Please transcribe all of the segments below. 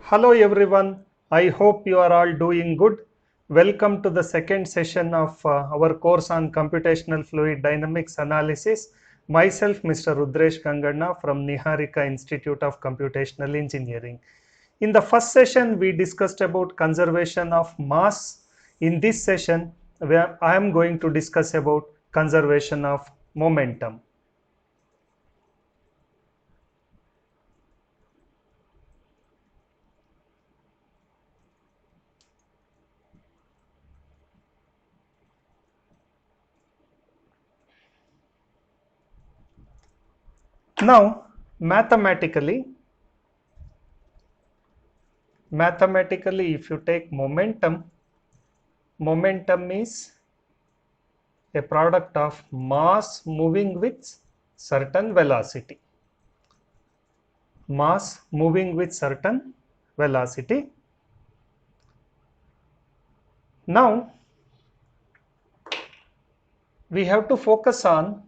Hello everyone, I hope you are all doing good. Welcome to the second session of our course on computational fluid dynamics analysis. Myself, Mr. Rudresh Ganganna from Niharika Institute of Computational Engineering. In the first session, we discussed about conservation of mass. In this session, I am going to discuss about conservation of momentum. Now, mathematically, if you take momentum is a product of mass moving with certain velocity. Mass moving with certain velocity. Now, we have to focus on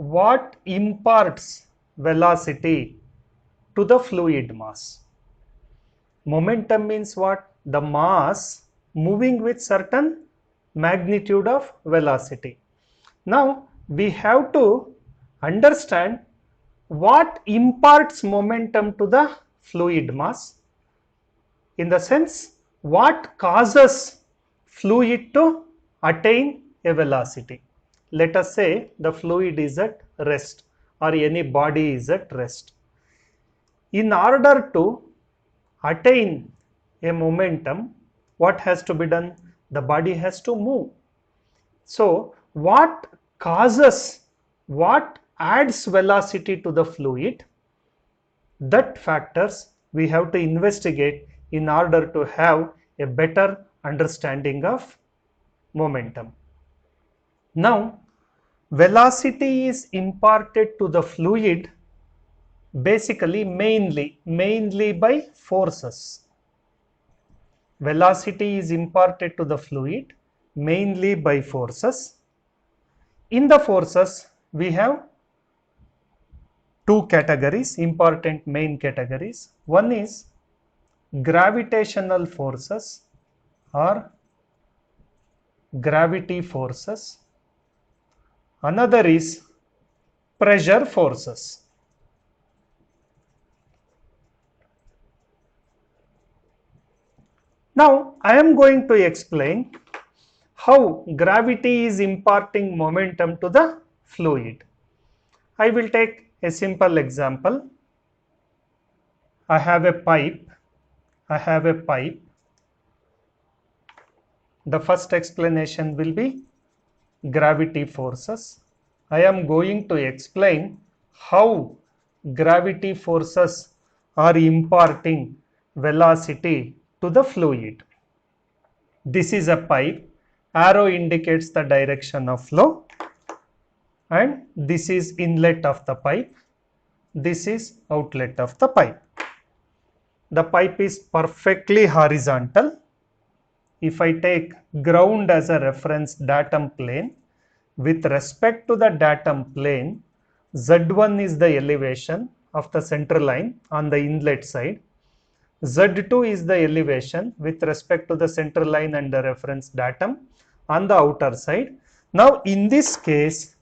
what imparts velocity to the fluid mass. Momentum means what? The mass moving with certain magnitude of velocity. Now, we have to understand what imparts momentum to the fluid mass, in the sense what causes fluid to attain a velocity. Let us say the fluid is at rest or any body is at rest. In order to attain a momentum, what has to be done? The body has to move. So, what adds velocity to the fluid? That factors we have to investigate in order to have a better understanding of momentum. Now, velocity is imparted to the fluid basically mainly by forces. Velocity is imparted to the fluid mainly by forces. In the forces, we have two categories, important main categories. One is gravitational forces or gravity forces. Another is pressure forces. Now, I am going to explain how gravity is imparting momentum to the fluid. I will take a simple example. I have a pipe. The first explanation will be gravity forces. I am going to explain how gravity forces are imparting velocity to the fluid. This is a pipe. Arrow indicates the direction of flow, and this is inlet of the pipe. This is outlet of the pipe. The pipe is perfectly horizontal. If I take ground as a reference datum plane, with respect to the datum plane, Z1 is the elevation of the center line on the inlet side. Z2 is the elevation with respect to the center line and the reference datum on the outer side. Now, in this case,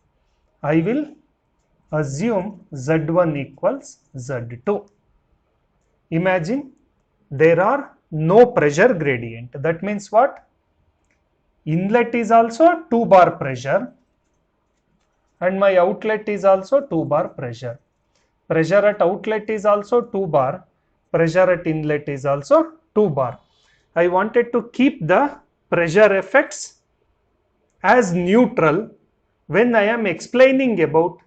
I will assume Z1 equals Z2. Imagine there are no pressure gradient. That means what? Inlet is also 2 bar pressure and my outlet is also 2 bar pressure. Pressure at outlet is also 2 bar. Pressure at inlet is also 2 bar. I wanted to keep the pressure effects as neutral when I am explaining about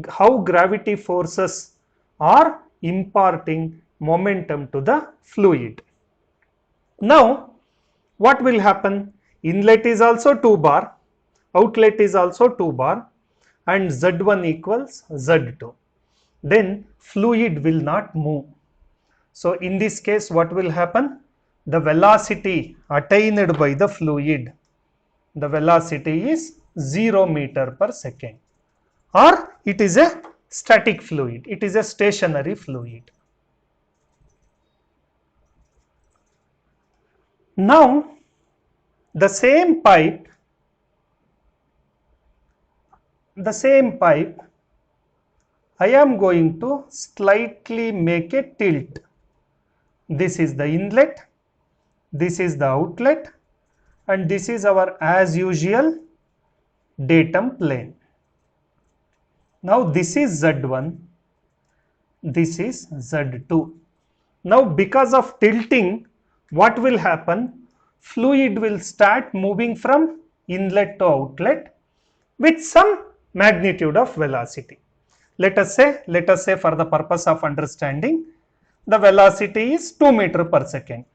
how gravity forces are imparting momentum to the fluid. Now, what will happen? Inlet is also 2 bar, outlet is also 2 bar, and Z1 equals Z2. Then fluid will not move. So, in this case, what will happen? The velocity attained by the fluid, the velocity is 0 meter per second, or it is a static fluid, it is a stationary fluid. Now the same pipe I am going to slightly make a tilt. This is the inlet, this is the outlet, and this is our as usual datum plane. Now this is Z1, this is Z2. Now because of tilting, what will happen? Fluid will start moving from inlet to outlet with some magnitude of velocity. Let us say for the purpose of understanding, the velocity is 2 meter per second.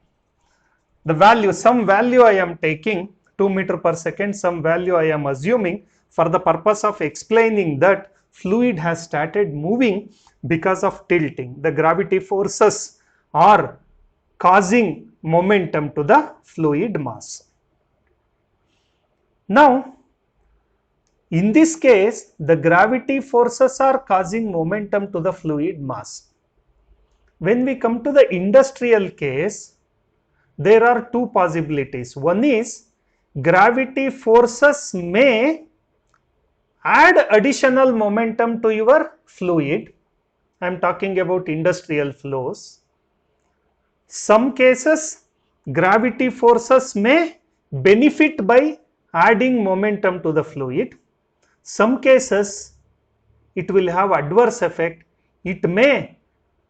The value, some value I am taking 2 meter per second, some value I am assuming for the purpose of explaining that fluid has started moving because of tilting. The gravity forces are causing momentum to the fluid mass. Now, in this case, the gravity forces are causing momentum to the fluid mass. When we come to the industrial case, there are two possibilities. One is gravity forces may add additional momentum to your fluid. I am talking about industrial flows. Some cases gravity forces may benefit by adding momentum to the fluid. Some cases it will have adverse effect. It may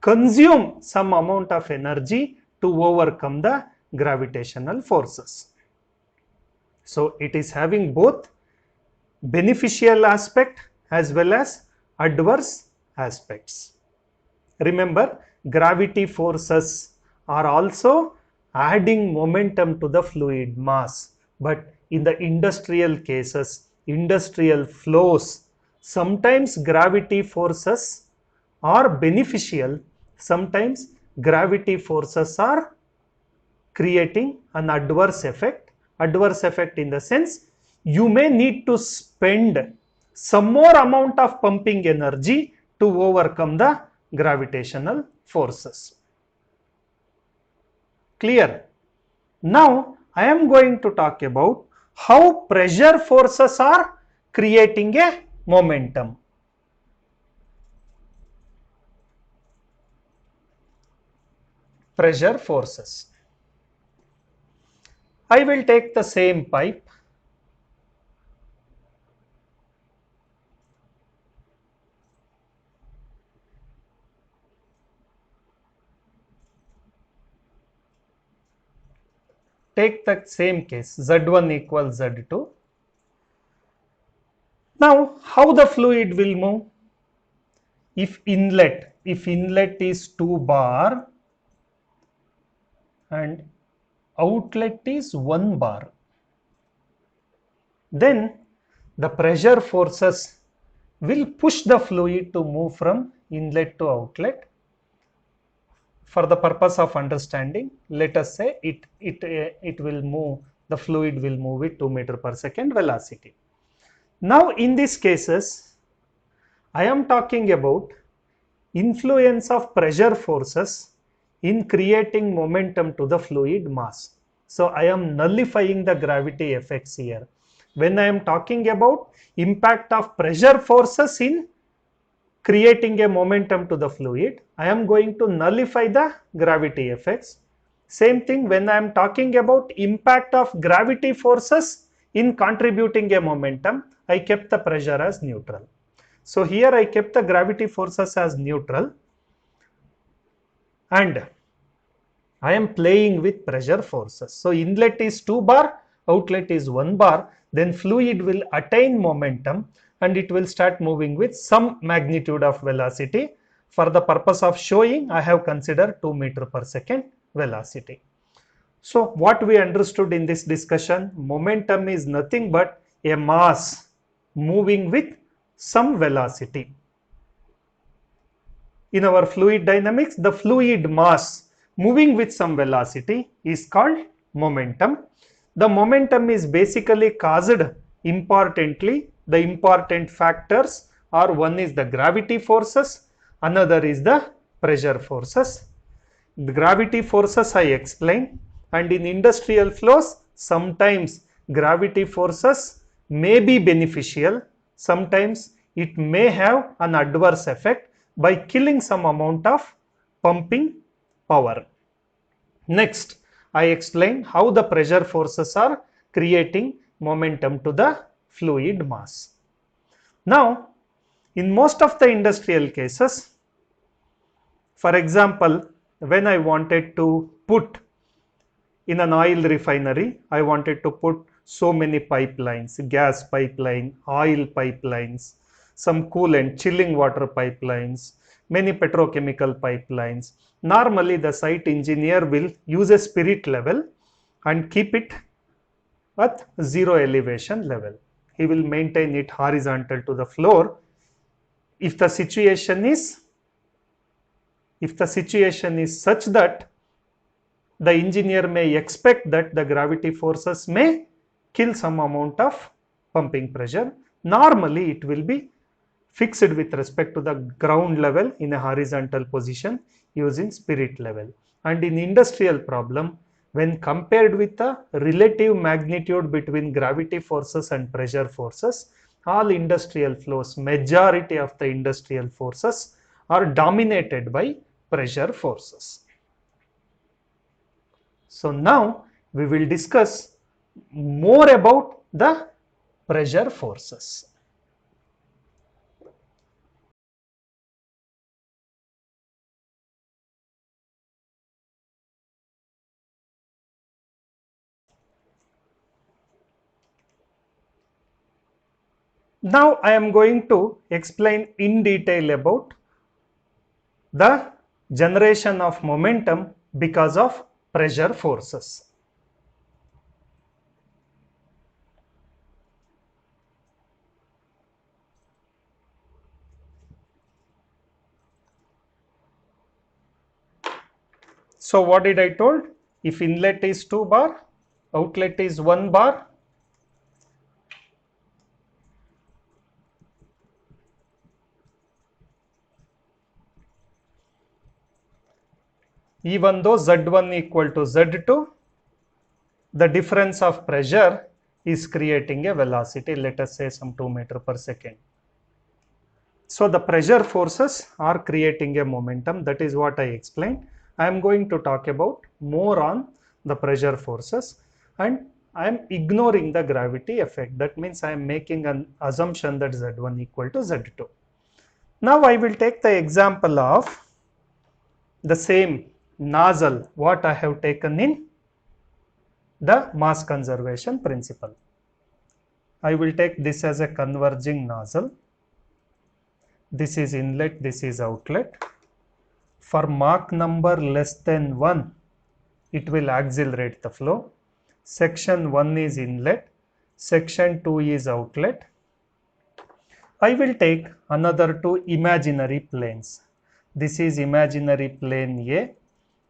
consume some amount of energy to overcome the gravitational forces. So it is having both beneficial aspect as well as adverse aspects. Remember, gravity forces are also adding momentum to the fluid mass, but in the industrial cases, industrial flows, sometimes gravity forces are beneficial, sometimes gravity forces are creating an adverse effect. Adverse effect in the sense, you may need to spend some more amount of pumping energy to overcome the gravitational forces. Clear? Now I am going to talk about how pressure forces are creating a momentum. Pressure forces. I will take the same pipe. Take the same case, Z1 equals Z2. Now, how the fluid will move? If inlet is 2 bar and outlet is 1 bar, then the pressure forces will push the fluid to move from inlet to outlet. For the purpose of understanding, let us say it will move, the fluid will move with 2 meter per second velocity. Now in these cases, I am talking about influence of pressure forces in creating momentum to the fluid mass. So I am nullifying the gravity effects here. When I am talking about impact of pressure forces in creating a momentum to the fluid, I am going to nullify the gravity effects. Same thing when I am talking about impact of gravity forces in contributing a momentum, I kept the pressure as neutral. So here I kept the gravity forces as neutral and I am playing with pressure forces. So inlet is 2 bar, outlet is 1 bar, then fluid will attain momentum and it will start moving with some magnitude of velocity. For the purpose of showing, I have considered 2 meter per second velocity. So what we understood in this discussion, momentum is nothing but a mass moving with some velocity. In our fluid dynamics, the fluid mass moving with some velocity is called momentum. The momentum is basically caused importantly, the important factors are, one is the gravity forces, another is the pressure forces. The gravity forces I explained, and in industrial flows sometimes gravity forces may be beneficial, sometimes it may have an adverse effect by killing some amount of pumping power. Next, I explained how the pressure forces are creating momentum to the fluid mass. Now, in most of the industrial cases, for example, when I wanted to put in an oil refinery, I wanted to put so many pipelines, gas pipeline, oil pipelines, some coolant, chilling water pipelines, many petrochemical pipelines. Normally, the site engineer will use a spirit level and keep it at zero elevation level. He will maintain it horizontal to the floor. If the situation is such that the engineer may expect that the gravity forces may kill some amount of pumping pressure, normally it will be fixed with respect to the ground level in a horizontal position using spirit level. And in industrial problem, when compared with the relative magnitude between gravity forces and pressure forces, all industrial flows, majority of the industrial forces are dominated by pressure forces. So now we will discuss more about the pressure forces. Now I am going to explain in detail about the generation of momentum because of pressure forces. So what did I told? If inlet is 2 bar, outlet is 1 bar, even though Z1 equal to Z2, the difference of pressure is creating a velocity, let us say some 2 meter per second. So the pressure forces are creating a momentum. That is what I explained. I am going to talk about more on the pressure forces, and I am ignoring the gravity effect. That means I am making an assumption that Z1 equal to Z2. Now I will take the example of the same nozzle what I have taken in the mass conservation principle. I will take this as a converging nozzle. This is inlet, this is outlet. For Mach number less than 1, it will accelerate the flow. Section 1 is inlet, section 2 is outlet. I will take another two imaginary planes. This is imaginary plane A,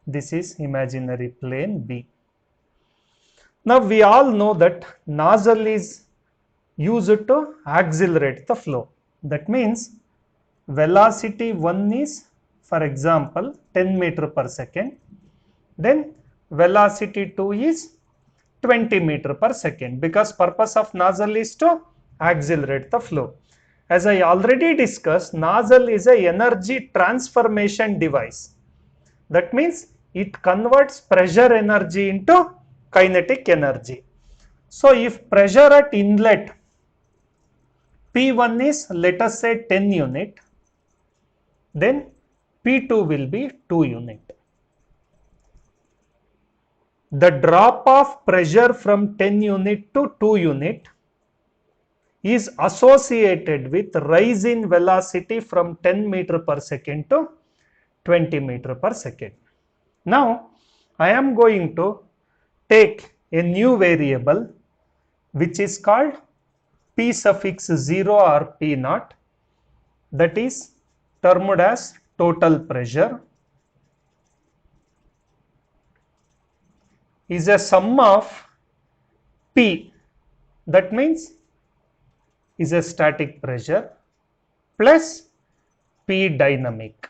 this is imaginary plane B. Now we all know that nozzle is used to accelerate the flow. That means velocity 1 is, for example, 10 meter per second. Then velocity 2 is 20 meter per second, because purpose of nozzle is to accelerate the flow. As I already discussed, nozzle is a energy transformation device. That means it converts pressure energy into kinetic energy. So if pressure at inlet P1 is, let us say, 10 unit, then P2 will be 2 unit. The drop of pressure from 10 unit to 2 unit is associated with rise in velocity from 10 meter per second to 20 meter per second. Now I am going to take a new variable which is called P suffix 0 or P naught, that is termed as total pressure, is a sum of P, that means is a static pressure, plus P dynamic.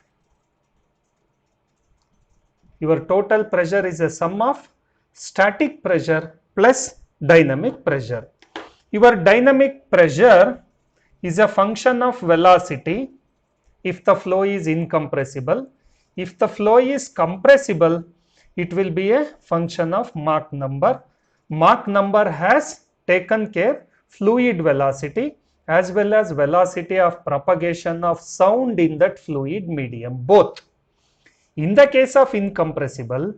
Your total pressure is a sum of static pressure plus dynamic pressure. Your dynamic pressure is a function of velocity if the flow is incompressible. If the flow is compressible, it will be a function of Mach number. Mach number has taken care fluid velocity as well as velocity of propagation of sound in that fluid medium, both. In the case of incompressible,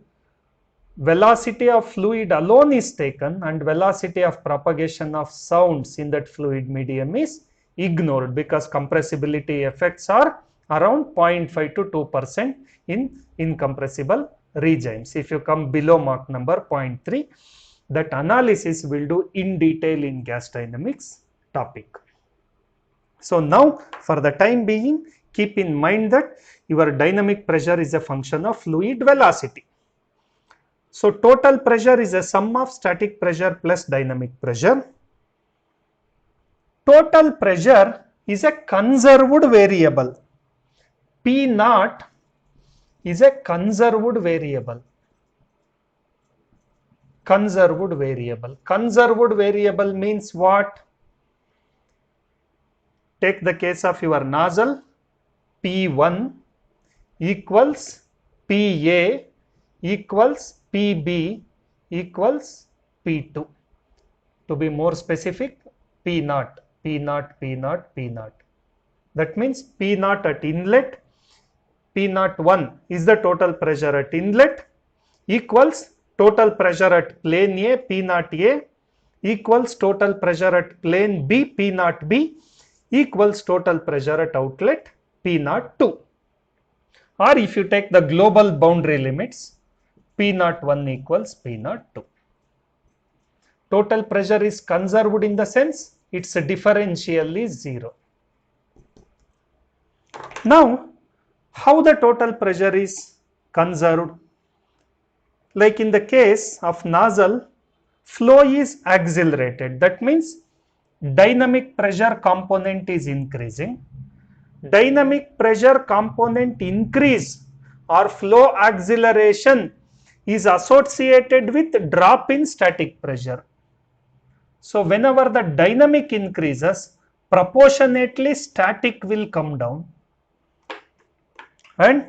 velocity of fluid alone is taken and velocity of propagation of sounds in that fluid medium is ignored because compressibility effects are around 0.5 to 2% in incompressible regimes. If you come below Mach number 0.3, that analysis will do in detail in gas dynamics topic. So now for the time being, keep in mind that your dynamic pressure is a function of fluid velocity. So total pressure is a sum of static pressure plus dynamic pressure. Total pressure is a conserved variable. P naught is a conserved variable. Conserved variable. Conserved variable means what? Take the case of your nozzle, P1 equals PA equals PB equals P2. To be more specific, P naught, P naught, P naught, P naught. That means P naught at inlet, P naught 1 is the total pressure at inlet equals total pressure at plane A, P naught A equals total pressure at plane B, P naught B equals total pressure at outlet P naught 2. Or if you take the global boundary limits, P naught 1 equals P naught 2. Total pressure is conserved in the sense its differential is 0. Now, how the total pressure is conserved? Like in the case of nozzle, flow is accelerated. That means dynamic pressure component is increasing. Dynamic pressure component increase or flow acceleration is associated with drop in static pressure. So whenever the dynamic increases, proportionately static will come down, and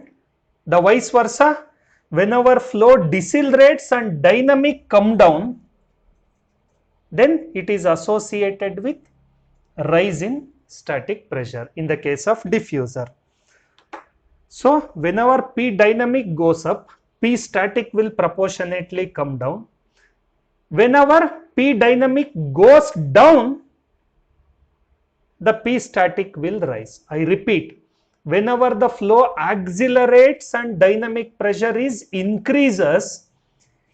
the vice versa, whenever flow decelerates and dynamic come down, then it is associated with rise in static pressure in the case of diffuser. So whenever P dynamic goes up, P static will proportionately come down. Whenever P dynamic goes down, the P static will rise. I repeat, whenever the flow accelerates and dynamic pressure is increases,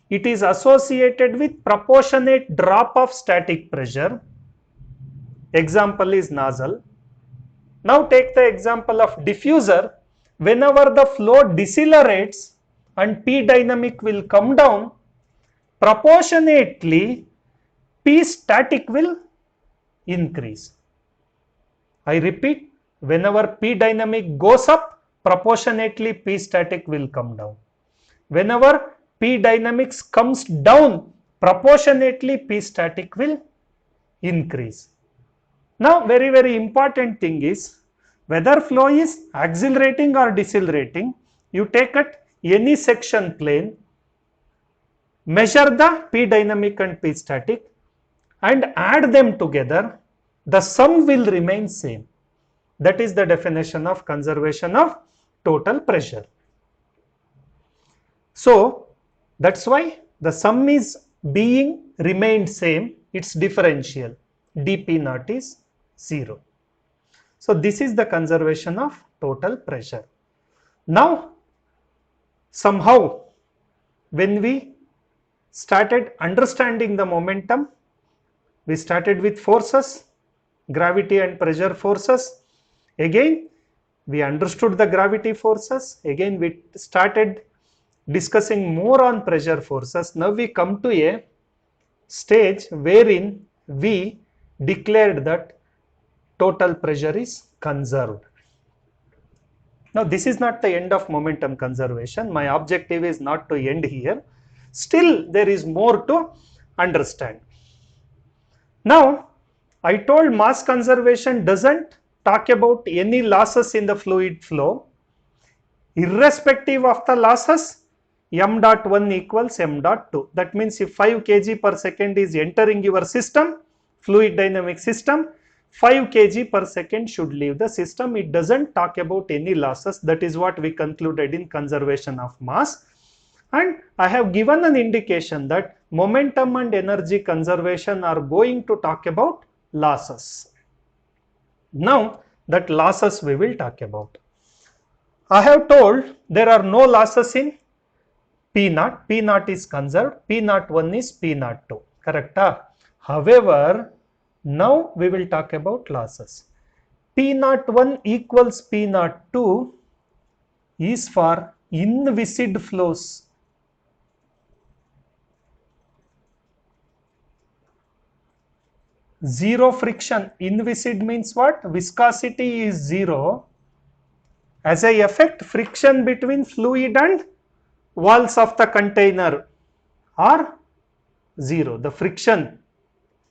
it is associated with proportionate drop of static pressure. Example is nozzle. Now take the example of diffuser. Whenever the flow decelerates and P dynamic will come down, proportionately P static will increase. I repeat, whenever P dynamic goes up, proportionately P static will come down. Whenever P dynamics comes down, proportionately P static will increase. Now very important thing is, whether flow is accelerating or decelerating, you take at any section plane, measure the P dynamic and P static and add them together, the sum will remain same. That is the definition of conservation of total pressure. So that's why the sum is being remained same, its differential dP naught is 0. So this is the conservation of total pressure. Now somehow when we started understanding the momentum, we started with forces, gravity and pressure forces. Again we understood the gravity forces. Again we started discussing more on pressure forces. Now we come to a stage wherein we declared that total pressure is conserved. Now this is not the end of momentum conservation. My objective is not to end here. Still, there is more to understand. Now, I told mass conservation doesn't talk about any losses in the fluid flow. Irrespective of the losses, m dot 1 equals m dot 2. That means if 5 kg per second is entering your system, fluid dynamic system, 5 kg per second should leave the system. It doesn't talk about any losses. That is what we concluded in conservation of mass. And I have given an indication that momentum and energy conservation are going to talk about losses. Now that losses we will talk about. I have told there are no losses in P naught. P naught is conserved. P naught 1 is P naught 2. Correct? However, now we will talk about losses. P naught 1 equals P naught 2 is for inviscid flows. Zero friction. Inviscid means what? Viscosity is zero. As a effect, friction between fluid and walls of the container are zero. The friction,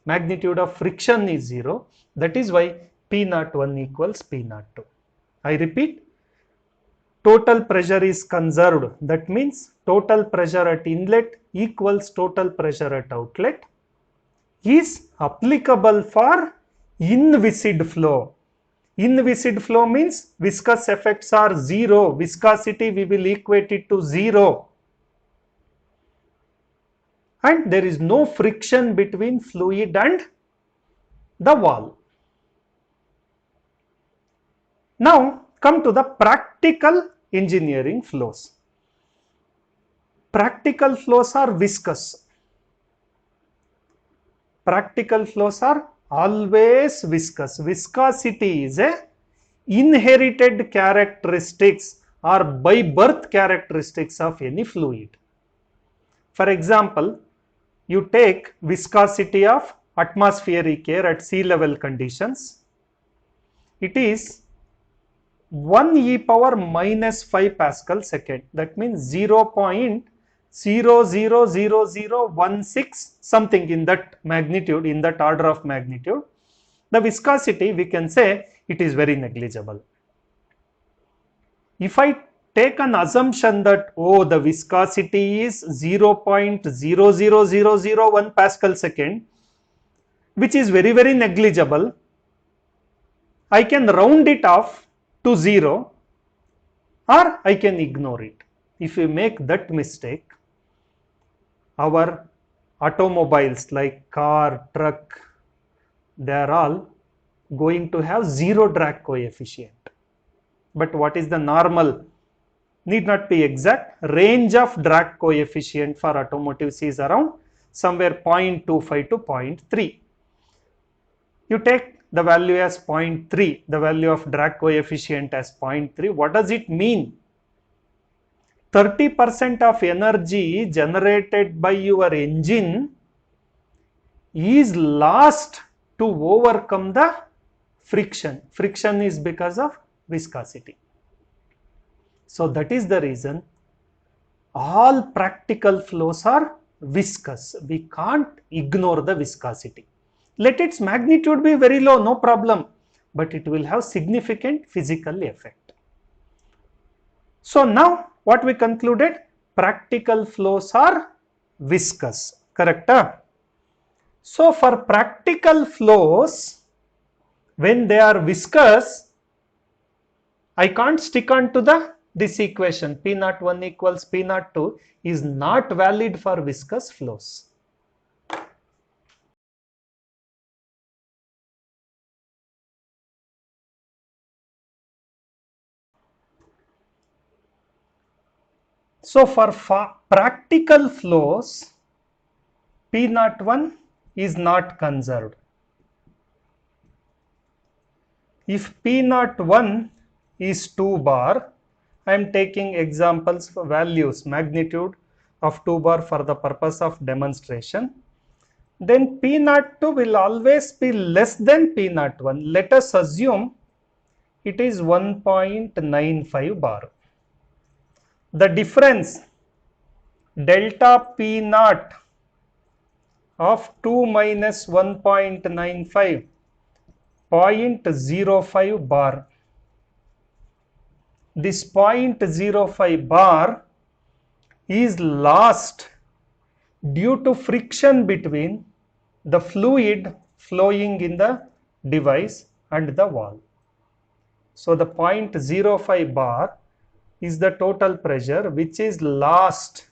magnitude of friction is zero. That is why P naught 1 equals P naught 2. I repeat, total pressure is conserved. That means total pressure at inlet equals total pressure at outlet is applicable for inviscid flow. Inviscid flow means viscous effects are zero. Viscosity we will equate it to zero. And there is no friction between fluid and the wall. Now come to the practical engineering flows. Practical flows are viscous. Practical flows are always viscous. Viscosity is a inherited characteristics or by birth characteristics of any fluid. For example, you take viscosity of atmospheric air at sea level conditions. It is 1 e power minus 5 Pascal second. That means 0.000016 something in that magnitude, in that order of magnitude. The viscosity we can say it is very negligible. If I take an assumption that the viscosity is 0.00001 Pascal second, which is very negligible, I can round it off to 0 or I can ignore it. If we make that mistake, our automobiles like car, truck, they are all going to have zero drag coefficient. But what is the normal? Need not be exact. Range of drag coefficient for automotives is around somewhere 0.25 to 0.3. You take the value as 0.3, the value of drag coefficient as 0.3. What does it mean? 30% of energy generated by your engine is lost to overcome the friction. Friction is because of viscosity. So that is the reason all practical flows are viscous. We can't ignore the viscosity. Let its magnitude be very low, no problem, but it will have significant physical effect. So now what we concluded? Practical flows are viscous, correct? So for practical flows, when they are viscous, I can't stick on to this equation. P naught 1 equals P naught 2 is not valid for viscous flows. So for practical flows, P naught 1 is not conserved. If P naught 1 is 2 bar, I am taking examples for values, magnitude of 2 bar for the purpose of demonstration, then P naught 2 will always be less than P naught 1. Let us assume it is 1.95 bar. The difference delta P naught of 2 minus 1.95 0.05 bar. This 0.05 bar is lost due to friction between the fluid flowing in the device and the wall. So the 0.05 bar is the total pressure which is lost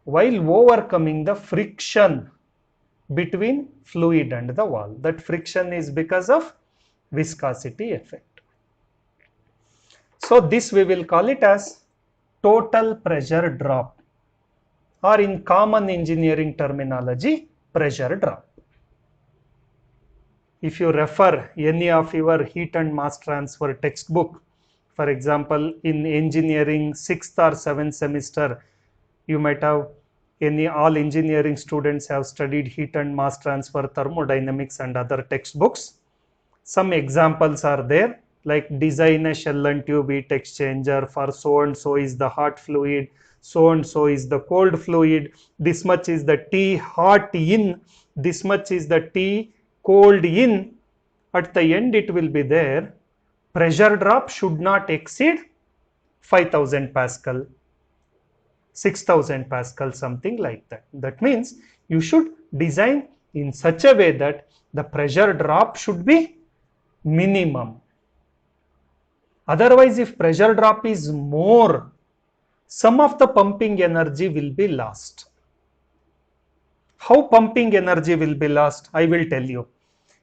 while overcoming the friction between fluid and the wall. That friction is because of viscosity effect. So this we will call it as total pressure drop, or in common engineering terminology, pressure drop. If you refer any of your heat and mass transfer textbook, for example, in engineering 6th or 7th semester, you might have all engineering students have studied heat and mass transfer, thermodynamics and other textbooks. Some examples are there, like design a shell and tube heat exchanger for so and so is the hot fluid, so and so is the cold fluid, this much is the T hot in, this much is the T cold in. At the end it will be there, pressure drop should not exceed 5000 Pascal, 6000 Pascal, something like that. That means you should design in such a way that the pressure drop should be minimum. Otherwise, if pressure drop is more, some of the pumping energy will be lost. How pumping energy will be lost? I will tell you.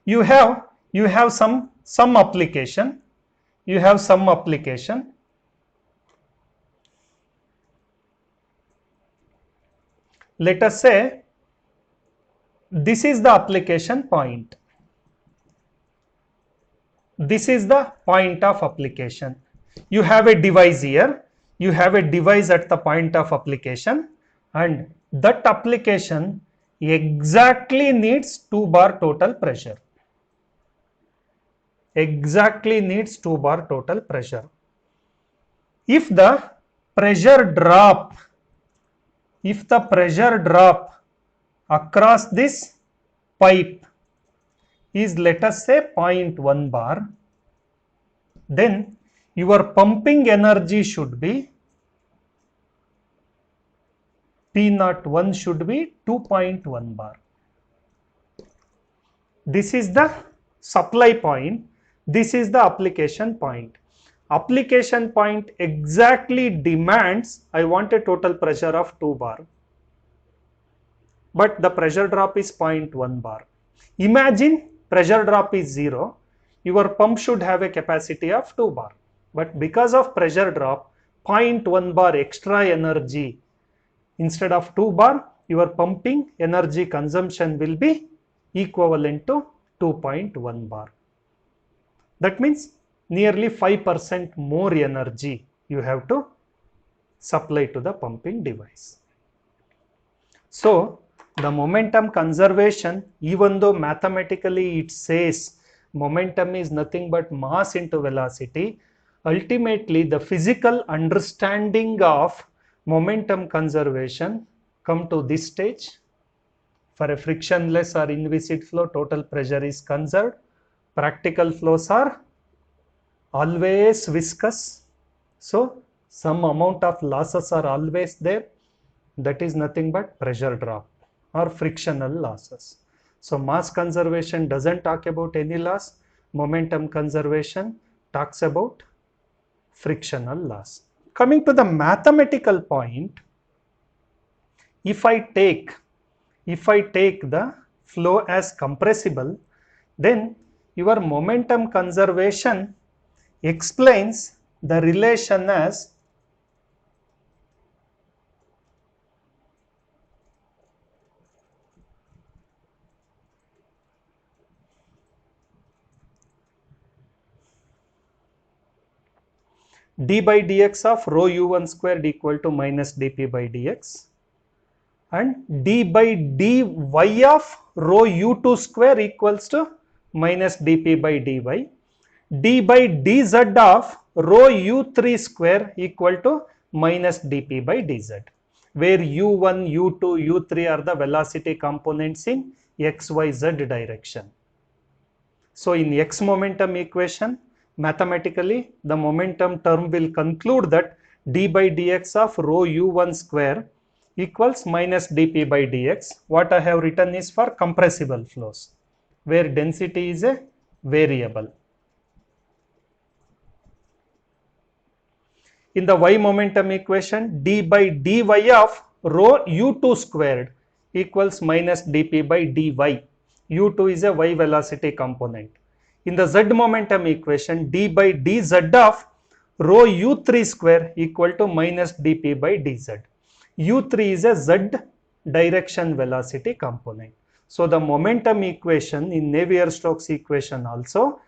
You have some application. You have some application. Let us say this is the application point. This is the point of application. You have a device here. You have a device at the point of application, and that application exactly needs 2 bar total pressure. Exactly needs 2 bar total pressure. If the pressure drop across this pipe is, let us say, 0.1 bar, then your pumping energy should be P01 should be 2.1 bar. This is the supply point, this is the application point. Application point exactly demands, I want a total pressure of 2 bar, but the pressure drop is 0.1 bar. Imagine pressure drop is 0, your pump should have a capacity of 2 bar, but because of pressure drop, 0.1 bar extra energy, instead of 2 bar, your pumping energy consumption will be equivalent to 2.1 bar. That means nearly 5% more energy you have to supply to the pumping device. So the momentum conservation, even though mathematically it says momentum is nothing but mass into velocity, ultimately the physical understanding of momentum conservation come to this stage. For a frictionless or inviscid flow, total pressure is conserved. Practical flows are always viscous, so some amount of losses are always there. That is nothing but pressure drop or frictional losses. So mass conservation doesn't talk about any loss. Momentum conservation talks about frictional loss. Coming to the mathematical point, if I take the flow as compressible, then your momentum conservation explains the relation as d by dx of rho u1 squared equal to minus dp by dx, and d by dy of rho u2 square equals to minus dp by dy, d by dz of rho u3 square equal to minus dp by dz. where u1, u2, u3 are the velocity components in xyz direction. So in x momentum equation, mathematically the momentum term will conclude that d by dx of rho u1 square equals minus dp by dx. What I have written is for compressible flows, where density is a variable. In the y momentum equation, d by dy of rho u2 squared equals minus dp by dy. u2 is a y velocity component. In the z momentum equation, d by dz of rho u3 square equal to minus dp by dz. u3 is a z direction velocity component. So the momentum equation in Navier-Stokes equation also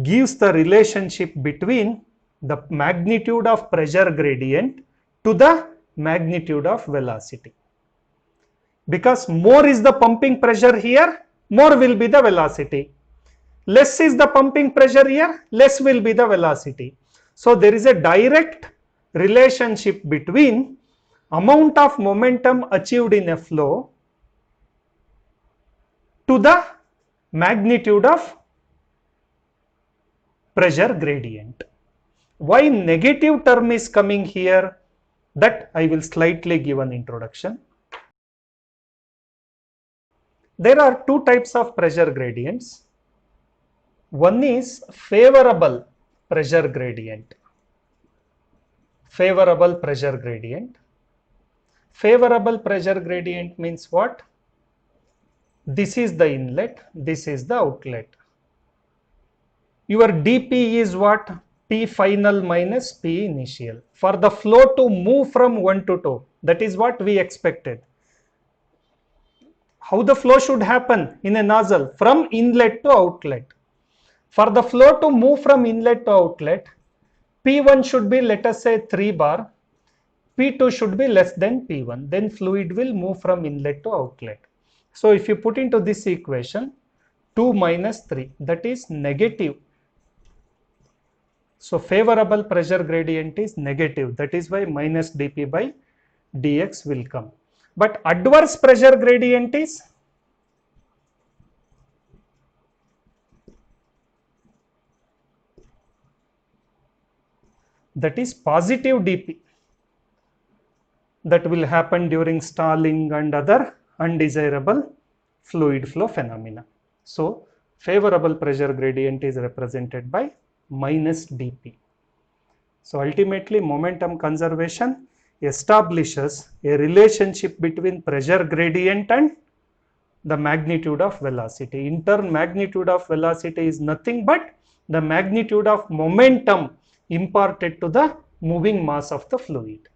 gives the relationship between the magnitude of pressure gradient to the magnitude of velocity. Because more is the pumping pressure here, more will be the velocity. Less is the pumping pressure here, less will be the velocity. So there is a direct relationship between amount of momentum achieved in a flow to the magnitude of pressure gradient. Why negative term is coming here, that I will slightly give an introduction. There are two types of pressure gradients. One is favorable pressure gradient. Favorable pressure gradient. Favorable pressure gradient means what? This is the inlet, this is the outlet. Your dP is what? P final minus P initial. For the flow to move from 1 to 2, that is what we expected. How the flow should happen in a nozzle? From inlet to outlet. For the flow to move from inlet to outlet, P1 should be, let us say, 3 bar, P2 should be less than P1, then fluid will move from inlet to outlet. So if you put into this equation, 2 minus 3, that is negative. So favorable pressure gradient is negative, that is why minus dP by dx will come. But adverse pressure gradient is that is positive dP. That will happen during stalling and other undesirable fluid flow phenomena. So favorable pressure gradient is represented by minus dP. So ultimately momentum conservation establishes a relationship between pressure gradient and the magnitude of velocity. In turn, magnitude of velocity is nothing but the magnitude of momentum imparted to the moving mass of the fluid.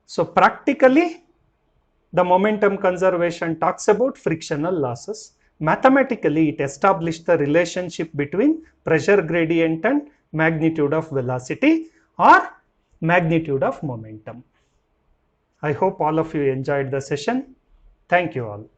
So practically, the momentum conservation talks about frictional losses. Mathematically, it established the relationship between pressure gradient and magnitude of velocity or magnitude of momentum. I hope all of you enjoyed the session. Thank you all.